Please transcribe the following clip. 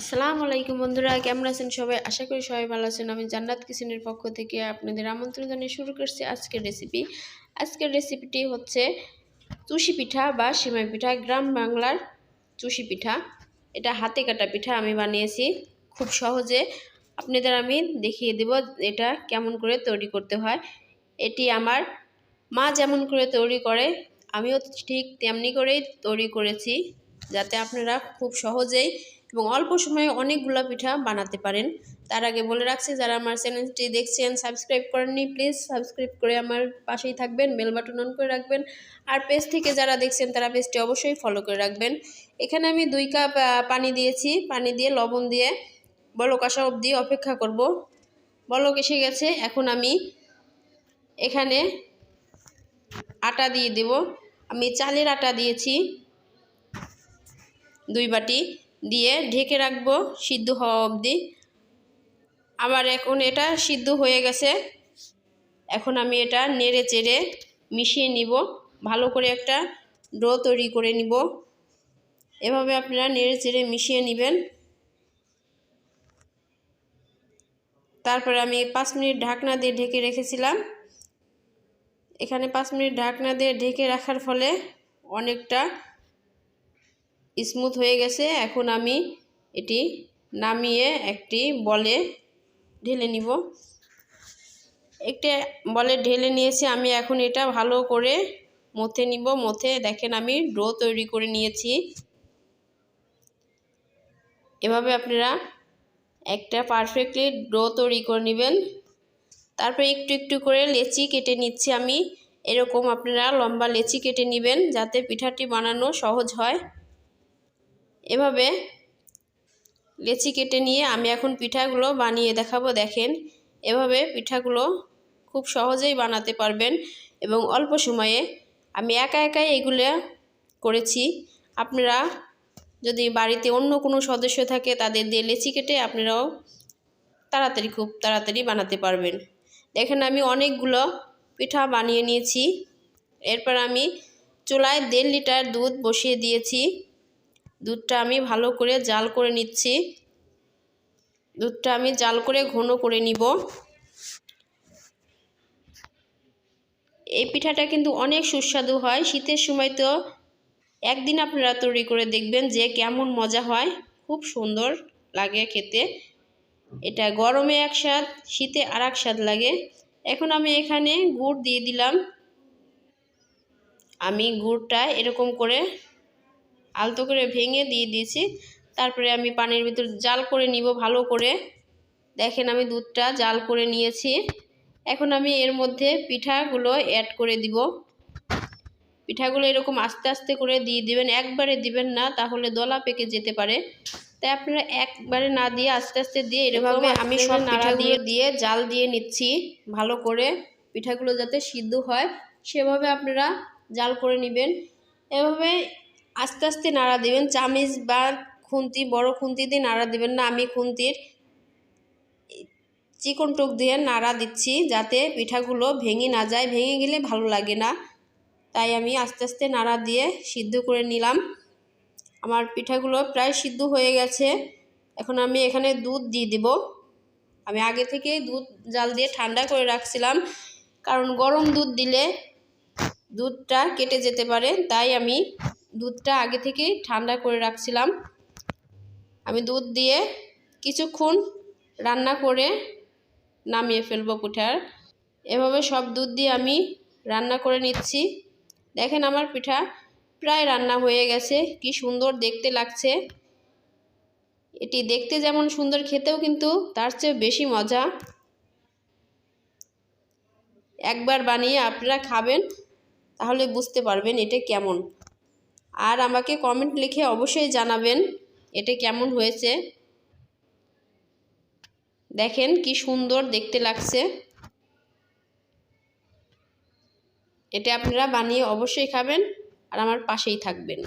আসসালামু আলাইকুম বন্ধুরা, কেমন আছেন সবাই? আশা করি সবাই ভালো আছেন। আমি জান্নাত কিচেনের পক্ষ থেকে আপনাদের আমন্ত্রণ জানিয়ে শুরু করছি আজকের রেসিপি। আজকের রেসিপিটি হচ্ছে চুষি পিঠা বা সেমাই পিঠা, গ্রাম বাংলার চুষি পিঠা। এটা হাতে কাটা পিঠা আমি বানিয়েছি খুব সহজে। আপনাদের আমি দেখিয়ে দেব এটা কেমন করে তৈরি করতে হয়। এটি আমার মা যেমন করে তৈরি করে আমিও ঠিক তেমনি করেই তৈরি করেছি, যাতে আপনারা খুব সহজেই এবং অল্প সময়ে অনেকগুলো পিঠা বানাতে পারেন। তার আগে বলে রাখছি, যারা আমার চ্যানেলটি দেখছেন সাবস্ক্রাইব করেননি, প্লিজ সাবস্ক্রাইব করে আমার পাশেই থাকবেন, বেল বাটন অন করে রাখবেন। আর পেজ থেকে যারা দেখছেন তারা পেজটি অবশ্যই ফলো করে রাখবেন। এখানে আমি 2 কাপ পানি দিয়েছি। পানি দিয়ে লবণ দিয়ে বলক আসা অবধি অপেক্ষা করব। বলক এসে গেছে, এখন আমি এখানে আটা দিয়ে দেব। আমি চালের আটা দিয়েছি 2 বাটি, দিয়ে ঢেকে রাখবো সিদ্ধ হওয়া অবধি। আমার এখন এটা সিদ্ধ হয়ে গেছে। এখন আমি এটা নেড়ে চেড়ে মিশিয়ে নিব, ভালো করে একটা ডো তৈরি করে নিব। এভাবে আপনারা নেড়ে চেড়ে মিশিয়ে নেবেন। তারপরে আমি 5 মিনিট ঢাকনা দিয়ে ঢেকে রেখেছিলাম। এখানে 5 মিনিট ঢাকনা দিয়ে ঢেকে রাখার ফলে অনেকটা স্মুথ হয়ে গেছে। এখন আমি এটি নামিয়ে একটি বলে ঢেলে নিব। একটা বলে ঢেলে নিয়েছি আমি। এখন এটা ভালো করে মথে নিব। মথে দেখেন আমি ডো তৈরি করে নিয়েছি। এভাবে আপনারা একটা পারফেক্টলি ডো তৈরি করে নেবেন। তারপরে একটু একটু করে লেচি কেটে নিচ্ছি আমি। এরকম আপনারা লম্বা লেচি কেটে নেবেন, যাতে পিঠাটি বানানো সহজ হয়। এভাবে লেচি কেটে নিয়ে আমি এখন পিঠাগুলো বানিয়ে দেখাবো। দেখেন, এভাবে পিঠাগুলো খুব সহজেই বানাতে পারবেন এবং অল্প সময়ে। আমি একা একাই এগুলো করেছি। আপনারা যদি বাড়িতে অন্য কোনো সদস্য থাকে তাদের দিয়ে লেচি কেটে আপনারাও খুব তাড়াতাড়ি বানাতে পারবেন। দেখেন আমি অনেকগুলো পিঠা বানিয়ে নিয়েছি। এরপর আমি চুলায় 1.5 লিটার দুধ বসিয়ে দিয়েছি। দুধটা আমি ভালো করে জাল করে নিচ্ছি। দুধটা আমি জাল করে ঘন করে নিব। এই পিঠাটা কিন্তু অনেক সুস্বাদু হয়। শীতের সময় তো একদিন আপনারা তৈরি করে দেখবেন যে কেমন মজা হয়, খুব সুন্দর লাগে খেতে। এটা গরমে এক স্বাদ, শীতে আর এক স্বাদ লাগে। এখন আমি এখানে গুড় দিয়ে দিলাম। আমি গুড়টা এরকম করে আলতো করে ভেঙে দিয়ে দিয়েছি। তারপরে আমি পানির ভিতর জাল করে নিব ভালো করে। দেখেন আমি দুধটা জাল করে নিয়েছি। এখন আমি এর মধ্যে পিঠাগুলো অ্যাড করে দিব। পিঠাগুলো এরকম আস্তে আস্তে করে দিয়ে দিবেন, একবারে দিবেন না, তাহলে দলা পেকে যেতে পারে। তাই আপনারা একবারে না দিয়ে আস্তে আস্তে দিয়ে এভাবে আমি সব পিঠাগুলো দিয়ে জাল দিয়ে নিচ্ছি ভালো করে। পিঠাগুলো যাতে সিদ্ধ হয় সেভাবে আপনারা জাল করে নেবেন। এভাবে আস্তে আস্তে নাড়া দিবেন। চামিচ বা খুন্তি, বড় খুন্তি দিয়ে নাড়া দিবেন না। আমি খুন্তির চিকন টুক দিয়ে নাড়া দিচ্ছি, যাতে পিঠাগুলো ভেঙে না যায়। ভেঙে গেলে ভালো লাগে না। তাই আমি আস্তে আস্তে নাড়া দিয়ে সিদ্ধ করে নিলাম। আমার পিঠাগুলো প্রায় সিদ্ধ হয়ে গেছে। এখন আমি এখানে দুধ দিয়ে দেব। আমি আগে থেকে দুধ জাল দিয়ে ঠান্ডা করে রাখছিলাম, কারণ গরম দুধ দিলে দুধটা কেটে যেতে পারে। তাই আমি দুধটা আগে থেকেই ঠান্ডা করে রাখছিলাম। আমি দুধ দিয়ে কিছুক্ষণ রান্না করে নামিয়ে ফেলবো পিঠার। এভাবে সব দুধ দিয়ে আমি রান্না করে নিচ্ছি। দেখেন আমার পিঠা প্রায় রান্না হয়ে গেছে। কি সুন্দর দেখতে লাগছে। এটি দেখতে যেমন সুন্দর, খেতেও কিন্তু তার চেয়ে বেশি মজা। একবার বানিয়ে আপনারা খাবেন, তাহলে বুঝতে পারবেন এটা কেমন। আর আমাকে কমেন্ট লিখে অবশ্যই জানাবেন এটা কেমন হয়েছে। দেখেন কি সুন্দর দেখতে লাগছে। এটা আপনারা বানিয়ে অবশ্যই খাবেন আর আমার পাশেই থাকবেন।